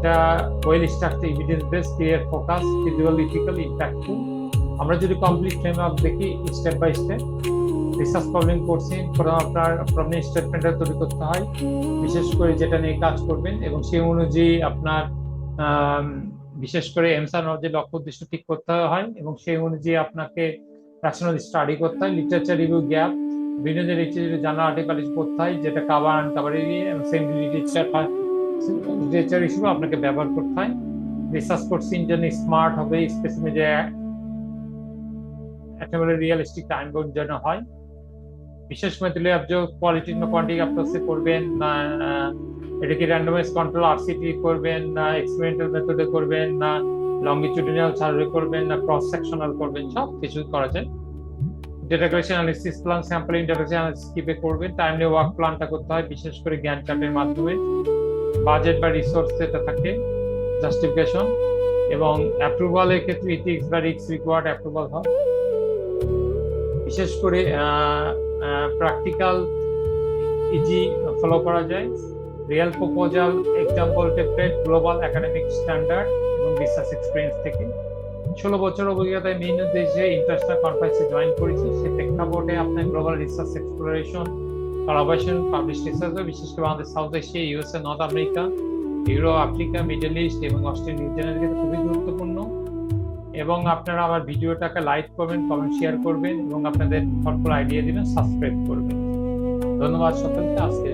এটা well structure, evidence base, clear focus, physical, ethical, impactful. আমরা যদি কমপ্লিট ফ্রেমওয়ার্ক দেখি step by step, research problem করছেন, আপনার প্রবলেম স্টেটমেন্টটা তৈরি করতে হয়, বিশেষ করে যেটা নিয়ে কাজ করবেন, এবং সেই অনুযায়ী আপনার বিশেষ করে এমসার যে লক্ষ্য উদ্দেশ্য ঠিক করতে হয়, এবং সেই অনুযায়ী আপনাকে ন্যাশনাল স্টাডি করতে হয়, লিটারেচার রিভিউ গ্যাপ, বিভিন্ন লিটারেচার জার্নাল আর্টিকেল পড়তে হয়, যেটা কাভার আনকাভার এরিয়া এবং সেম লিটারেচার হিসেবে আপনাকে ব্যবহার করতে হয়। রিসার্চ করছেন যেন স্মার্ট হবে, স্পেসিফিক যে একেবারে রিয়েলিস্টিক টাইম বাউন্ড যেন হয়। বিশেষ করে দিলে আপনি কোয়ালিটি না কোয়ান্টিটি অ্যাপ্রোচে করবেন, না এটা কি র্যান্ডমাইজ কন্ট্রোল আরসিটি করবেন, না এক্সপেরিমেন্টাল মেথডে করবেন, না লঙ্গিটিউডিনাল সার্ভে করবেন, না ক্রস সেকশনাল করবেন, সব কিছু করা যায়। Data collection analysis plan, sample interface analysis কিভাবে করবেন, টাইমলি ওয়ার্ক প্ল্যানটা করতে হয়, বিশেষ করে জ্ঞান চার্টের মাধ্যমে। বাজেট বা রিসোর্স যেটা থাকে, জাস্টিফিকেশন, এবং অ্যাপ্রুভালের ক্ষেত্রে ইথিক্স বা রিস্ক রিকোয়ার্ড অ্যাপ্রুভাল হয়। বিশেষ করে প্র্যাকটিক্যাল ইজি ফলো করা যায়, real proposal, example template, global academic standard এবং রিসার্চ এক্সপিরিয়েন্স থেকে। 16 বছর অভিজ্ঞতায় বিভিন্ন দেশে ইন্টারন্যাশনাল কনফারেন্সে জয়েন করেছি। সে প্রেক্ষাপটে আপনার global research exploration, collaboration, publish research, বিশেষ করে আমাদের south Asia, USA, north America, Europe, Africa, middle east এবং অস্ট্রেলিয়া, নিউজিল্যান্ডের ক্ষেত্রে খুবই গুরুত্বপূর্ণ। এবং আপনারা আমার ভিডিওটাকে লাইক করবেন, কমেন্ট শেয়ার করবেন এবং আপনাদের থটফুল আইডিয়া দিবেন, সাবস্ক্রাইব করবেন। ধন্যবাদ সকলকে। আজকে